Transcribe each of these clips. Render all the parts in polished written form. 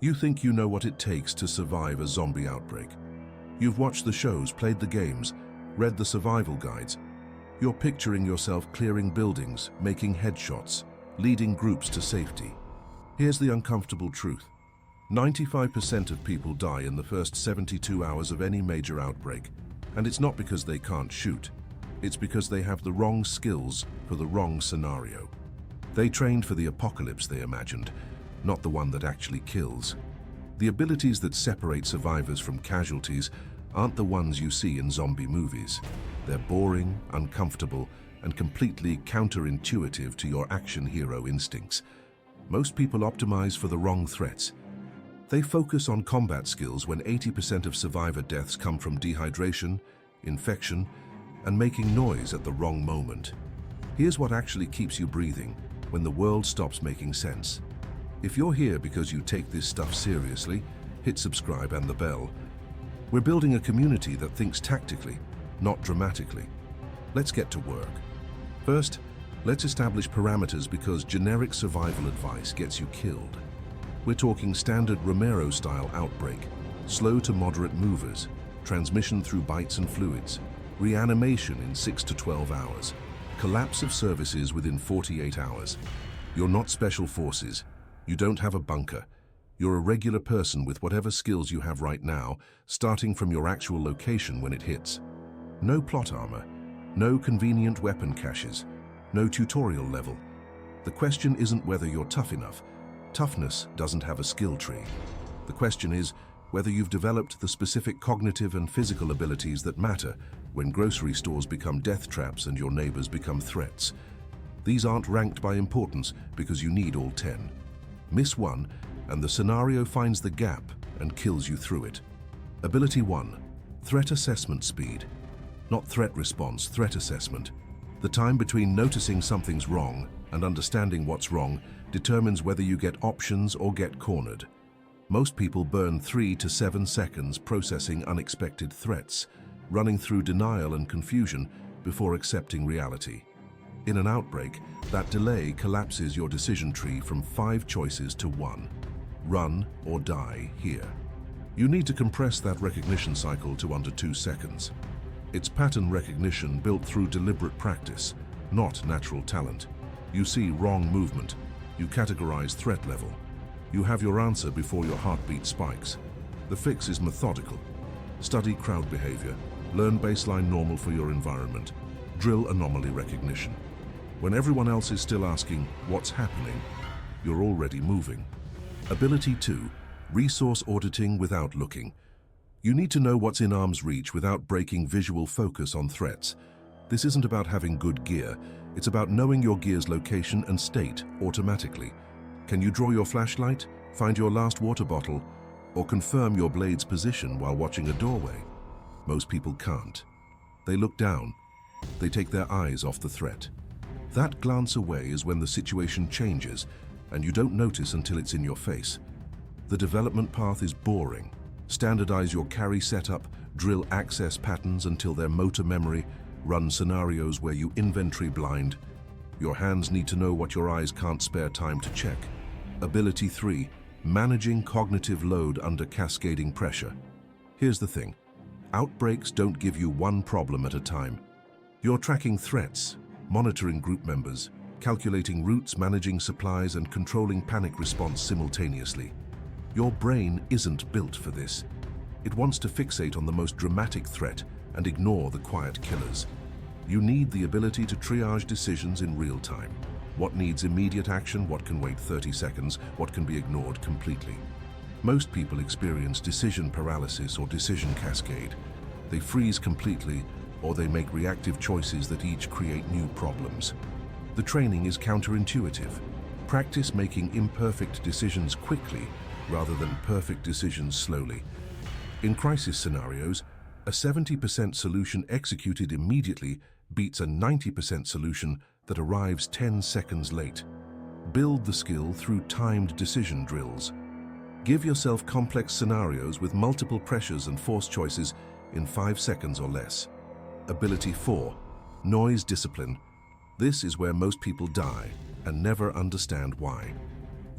You think you know what it takes to survive a zombie outbreak. You've watched the shows, played the games, read the survival guides. You're picturing yourself clearing buildings, making headshots, leading groups to safety. Here's the uncomfortable truth. 95% of people die in the first 72 hours of any major outbreak. And it's not because they can't shoot. It's because they have the wrong skills for the wrong scenario. They trained for the apocalypse they imagined, not the one that actually kills. The abilities that separate survivors from casualties aren't the ones you see in zombie movies. They're boring, uncomfortable, and completely counterintuitive to your action hero instincts. Most people optimize for the wrong threats. They focus on combat skills when 80% of survivor deaths come from dehydration, infection, and making noise at the wrong moment. Here's what actually keeps you breathing when the world stops making sense. If you're here because you take this stuff seriously, hit subscribe and the bell. We're building a community that thinks tactically, not dramatically. Let's get to work. First, let's establish parameters because generic survival advice gets you killed. We're talking standard Romero-style outbreak, slow to moderate movers, transmission through bites and fluids, reanimation in 6 to 12 hours, collapse of services within 48 hours. You're not special forces. You don't have a bunker. You're a regular person with whatever skills you have right now, starting from your actual location when it hits. No plot armor, no convenient weapon caches, no tutorial level. The question isn't whether you're tough enough. Toughness doesn't have a skill tree. The question is whether you've developed the specific cognitive and physical abilities that matter when grocery stores become death traps and your neighbors become threats. These aren't ranked by importance because you need all 10. Miss one, and the scenario finds the gap and kills you through it. Ability 1. Threat assessment speed. Not threat response, threat assessment. The time between noticing something's wrong and understanding what's wrong determines whether you get options or get cornered. Most people burn 3 to 7 seconds processing unexpected threats, running through denial and confusion before accepting reality. In an outbreak, that delay collapses your decision tree from 5 choices to 1. Run or die here. You need to compress that recognition cycle to under 2 seconds. It's pattern recognition built through deliberate practice, not natural talent. You see wrong movement. You categorize threat level. You have your answer before your heartbeat spikes. The fix is methodical. Study crowd behavior. Learn baseline normal for your environment. Drill anomaly recognition. When everyone else is still asking, what's happening, you're already moving. Ability 2. Resource auditing without looking. You need to know what's in arm's reach without breaking visual focus on threats. This isn't about having good gear. It's about knowing your gear's location and state automatically. Can you draw your flashlight, find your last water bottle, or confirm your blade's position while watching a doorway? Most people can't. They look down. They take their eyes off the threat. That glance away is when the situation changes, and you don't notice until it's in your face. The development path is boring. Standardize your carry setup, drill access patterns until they're motor memory, run scenarios where you inventory blind. Your hands need to know what your eyes can't spare time to check. Ability 3. Managing cognitive load under cascading pressure. Here's the thing. Outbreaks don't give you one problem at a time. You're tracking threats, monitoring group members, calculating routes, managing supplies, and controlling panic response simultaneously. Your brain isn't built for this. It wants to fixate on the most dramatic threat and ignore the quiet killers. You need the ability to triage decisions in real time. What needs immediate action, what can wait 30 seconds, what can be ignored completely. Most people experience decision paralysis or decision cascade. They freeze completely, or they make reactive choices that each create new problems. The training is counterintuitive. Practice making imperfect decisions quickly rather than perfect decisions slowly. In crisis scenarios, a 70% solution executed immediately beats a 90% solution that arrives 10 seconds late. Build the skill through timed decision drills. Give yourself complex scenarios with multiple pressures and force choices in 5 seconds or less. Ability 4. Noise discipline. This is where most people die and never understand why.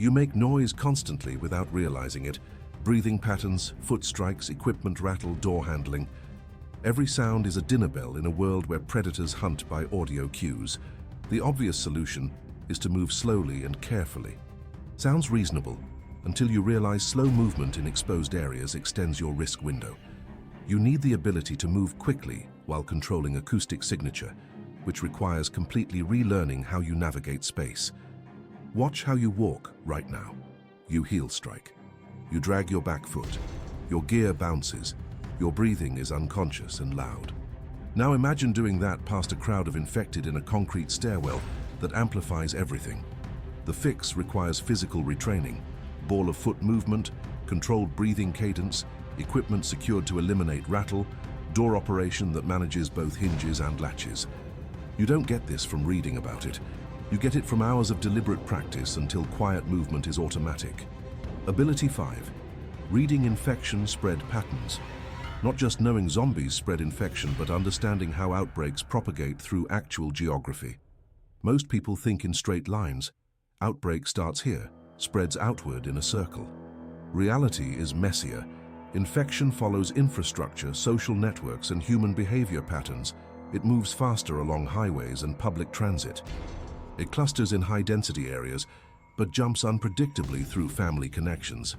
You make noise constantly without realizing it. Breathing patterns, foot strikes, equipment rattle, door handling. Every sound is a dinner bell in a world where predators hunt by audio cues. The obvious solution is to move slowly and carefully. Sounds reasonable until you realize slow movement in exposed areas extends your risk window. You need the ability to move quickly while controlling acoustic signature, which requires completely relearning how you navigate space. Watch how you walk right now. You heel strike. You drag your back foot. Your gear bounces. Your breathing is unconscious and loud. Now imagine doing that past a crowd of infected in a concrete stairwell that amplifies everything. The fix requires physical retraining, ball of foot movement, controlled breathing cadence, equipment secured to eliminate rattle, door operation that manages both hinges and latches. You don't get this from reading about it. You get it from hours of deliberate practice until quiet movement is automatic. Ability 5. Reading infection spread patterns. Not just knowing zombies spread infection, but understanding how outbreaks propagate through actual geography. Most people think in straight lines. Outbreak starts here, spreads outward in a circle. Reality is messier. Infection follows infrastructure, social networks, and human behavior patterns. It moves faster along highways and public transit. It clusters in high-density areas, but jumps unpredictably through family connections.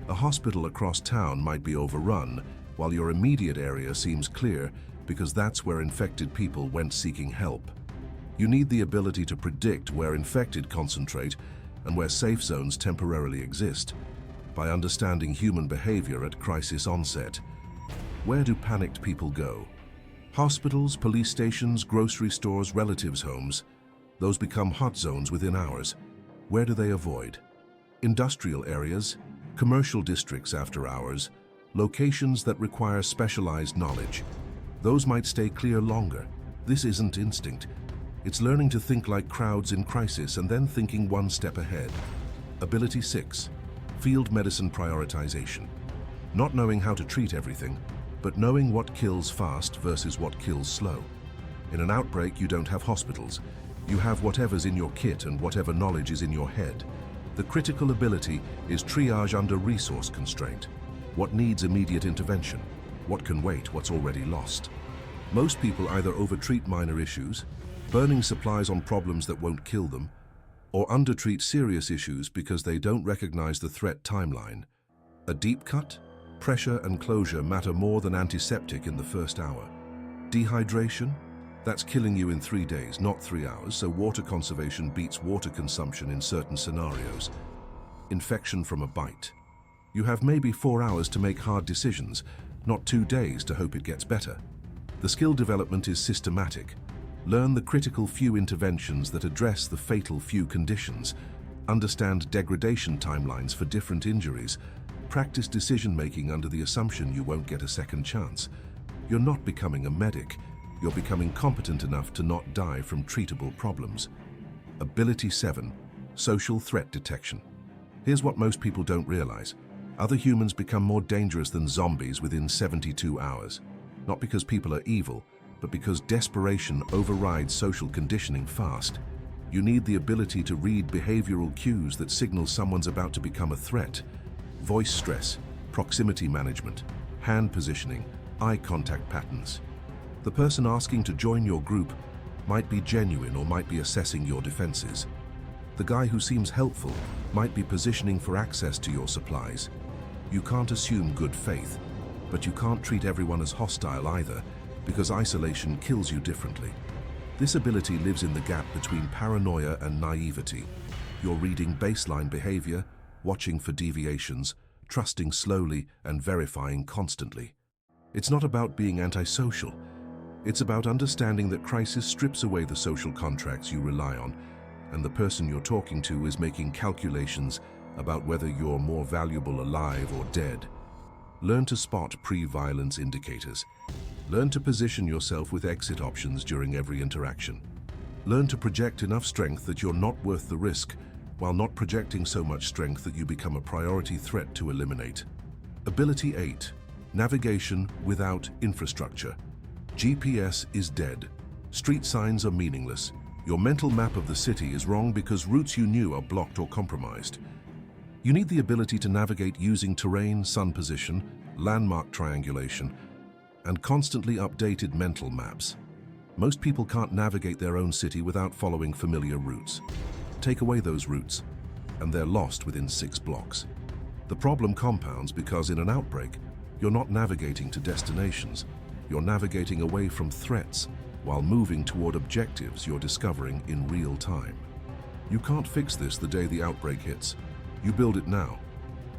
A hospital across town might be overrun, while your immediate area seems clear because that's where infected people went seeking help. You need the ability to predict where infected concentrate and where safe zones temporarily exist. By understanding human behavior at crisis onset. Where do panicked people go? Hospitals, police stations, grocery stores, relatives' homes. Those become hot zones within hours. Where do they avoid? Industrial areas, commercial districts after hours, locations that require specialized knowledge. Those might stay clear longer. This isn't instinct. It's learning to think like crowds in crisis and then thinking one step ahead. Ability 6. Field medicine prioritization. Not knowing how to treat everything, but knowing what kills fast versus what kills slow. In an outbreak, you don't have hospitals. You have whatever's in your kit and whatever knowledge is in your head. The critical ability is triage under resource constraint. What needs immediate intervention? What can wait? What's already lost? Most people either overtreat minor issues, burning supplies on problems that won't kill them, or undertreat serious issues because they don't recognize the threat timeline. A deep cut, pressure and closure matter more than antiseptic in the first hour. Dehydration? That's killing you in 3 days, not 3 hours, so water conservation beats water consumption in certain scenarios. Infection from a bite. You have maybe 4 hours to make hard decisions, not 2 days to hope it gets better. The skill development is systematic. Learn the critical few interventions that address the fatal few conditions. Understand degradation timelines for different injuries. Practice decision-making under the assumption you won't get a second chance. You're not becoming a medic. You're becoming competent enough to not die from treatable problems. Ability 7. Social threat detection. Here's what most people don't realize. Other humans become more dangerous than zombies within 72 hours. Not because people are evil, but because desperation overrides social conditioning fast. You need the ability to read behavioral cues that signal someone's about to become a threat. Voice stress, proximity management, hand positioning, eye contact patterns. The person asking to join your group might be genuine or might be assessing your defenses. The guy who seems helpful might be positioning for access to your supplies. You can't assume good faith, but you can't treat everyone as hostile either, because isolation kills you differently. This ability lives in the gap between paranoia and naivety. You're reading baseline behavior, watching for deviations, trusting slowly, and verifying constantly. It's not about being antisocial. It's about understanding that crisis strips away the social contracts you rely on, and the person you're talking to is making calculations about whether you're more valuable alive or dead. Learn to spot pre-violence indicators. Learn to position yourself with exit options during every interaction. Learn to project enough strength that you're not worth the risk, while not projecting so much strength that you become a priority threat to eliminate. Ability 8. Navigation without infrastructure. GPS is dead. Street signs are meaningless. Your mental map of the city is wrong because routes you knew are blocked or compromised. You need the ability to navigate using terrain, sun position, landmark triangulation, and constantly updated mental maps. Most people can't navigate their own city without following familiar routes. Take away those routes, and they're lost within 6 blocks. The problem compounds because in an outbreak, you're not navigating to destinations. You're navigating away from threats while moving toward objectives you're discovering in real time. You can't fix this the day the outbreak hits. You build it now.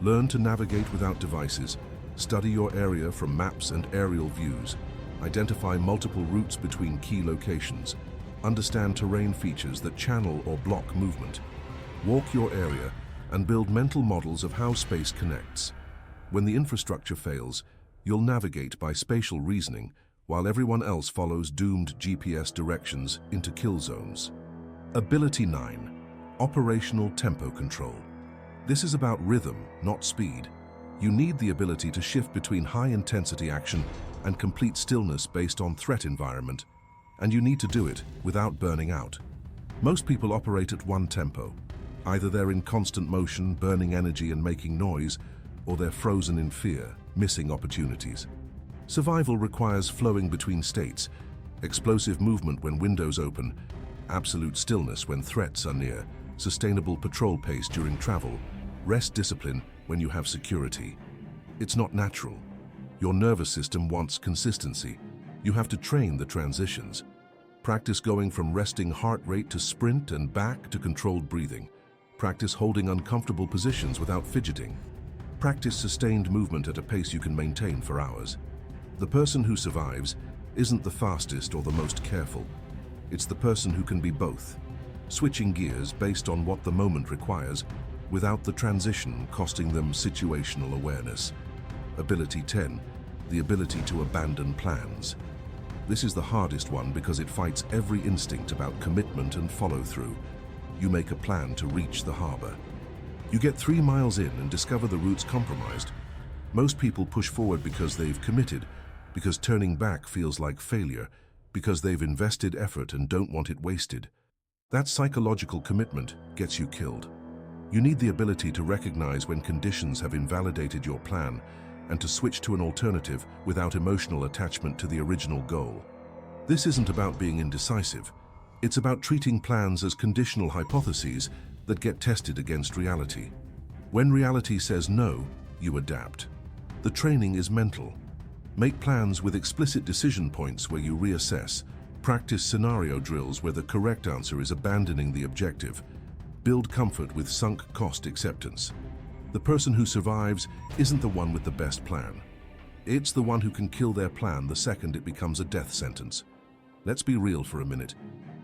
Learn to navigate without devices. Study your area from maps and aerial views. Identify multiple routes between key locations. Understand terrain features that channel or block movement. Walk your area and build mental models of how space connects. When the infrastructure fails, you'll navigate by spatial reasoning while everyone else follows doomed GPS directions into kill zones. Ability 9. Operational tempo control. This is about rhythm, not speed. You need the ability to shift between high-intensity action and complete stillness based on threat environment, and you need to do it without burning out. Most people operate at one tempo. Either they're in constant motion, burning energy and making noise, or they're frozen in fear, missing opportunities. Survival requires flowing between states, explosive movement when windows open, absolute stillness when threats are near, sustainable patrol pace during travel, rest discipline when you have security. It's not natural. Your nervous system wants consistency. You have to train the transitions. Practice going from resting heart rate to sprint and back to controlled breathing. Practice holding uncomfortable positions without fidgeting. Practice sustained movement at a pace you can maintain for hours. The person who survives isn't the fastest or the most careful. It's the person who can be both, switching gears based on what the moment requires, without the transition costing them situational awareness. Ability 10, the ability to abandon plans. This is the hardest one because it fights every instinct about commitment and follow-through. You make a plan to reach the harbor. You get 3 miles in and discover the route's compromised. Most people push forward because they've committed, because turning back feels like failure, because they've invested effort and don't want it wasted. That psychological commitment gets you killed. You need the ability to recognize when conditions have invalidated your plan and to switch to an alternative without emotional attachment to the original goal. This isn't about being indecisive. It's about treating plans as conditional hypotheses that get tested against reality. When reality says no, you adapt. The training is mental. Make plans with explicit decision points where you reassess. Practice scenario drills where the correct answer is abandoning the objective. Build comfort with sunk cost acceptance. The person who survives isn't the one with the best plan. It's the one who can kill their plan the second it becomes a death sentence. Let's be real for a minute.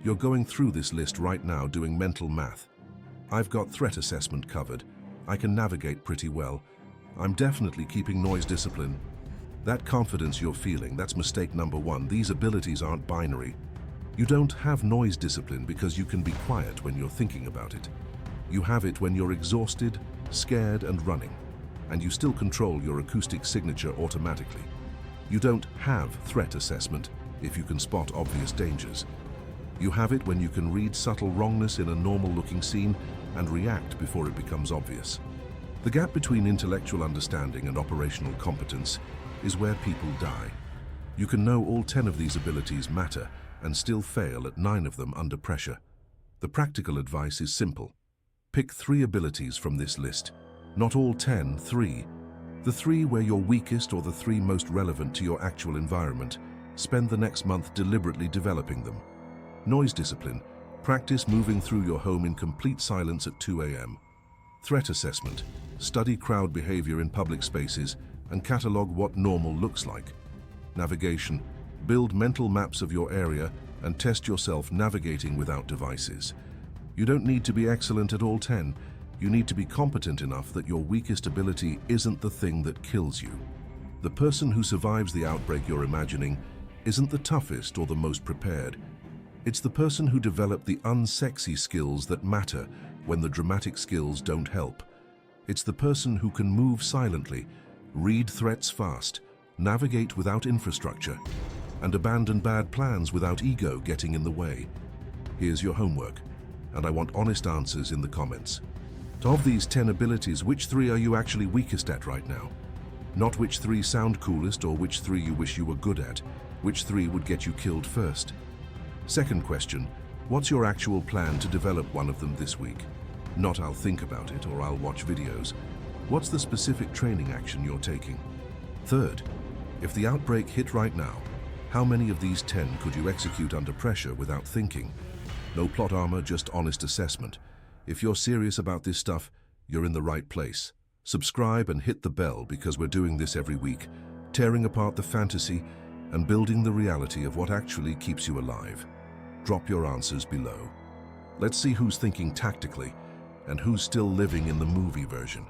You're going through this list right now doing mental math. I've got threat assessment covered. I can navigate pretty well. I'm definitely keeping noise discipline. That confidence you're feeling, that's mistake number 1. These abilities aren't binary. You don't have noise discipline because you can be quiet when you're thinking about it. You have it when you're exhausted, scared, and running, and you still control your acoustic signature automatically. You don't have threat assessment if you can spot obvious dangers. You have it when you can read subtle wrongness in a normal-looking scene and react before it becomes obvious. The gap between intellectual understanding and operational competence is where people die. You can know all 10 of these abilities matter and still fail at 9 of them under pressure. The practical advice is simple. Pick 3 abilities from this list. Not all 10, 3. The 3 where you're weakest or the 3 most relevant to your actual environment. Spend the next month deliberately developing them. Noise discipline. Practice moving through your home in complete silence at 2 a.m. Threat assessment. Study crowd behavior in public spaces and catalog what normal looks like. Navigation. Build mental maps of your area and test yourself navigating without devices. You don't need to be excellent at all 10. You need to be competent enough that your weakest ability isn't the thing that kills you. The person who survives the outbreak you're imagining isn't the toughest or the most prepared. It's the person who developed the unsexy skills that matter when the dramatic skills don't help. It's the person who can move silently, read threats fast, navigate without infrastructure, and abandon bad plans without ego getting in the way. Here's your homework, and I want honest answers in the comments. Of these 10 abilities, which 3 are you actually weakest at right now? Not which 3 sound coolest or which 3 you wish you were good at, which 3 would get you killed first. Second question, what's your actual plan to develop one of them this week? Not I'll think about it or I'll watch videos. What's the specific training action you're taking? Third, if the outbreak hit right now, how many of these 10 could you execute under pressure without thinking? No plot armor, just honest assessment. If you're serious about this stuff, you're in the right place. Subscribe and hit the bell because we're doing this every week, tearing apart the fantasy and building the reality of what actually keeps you alive. Drop your answers below. Let's see who's thinking tactically and who's still living in the movie version.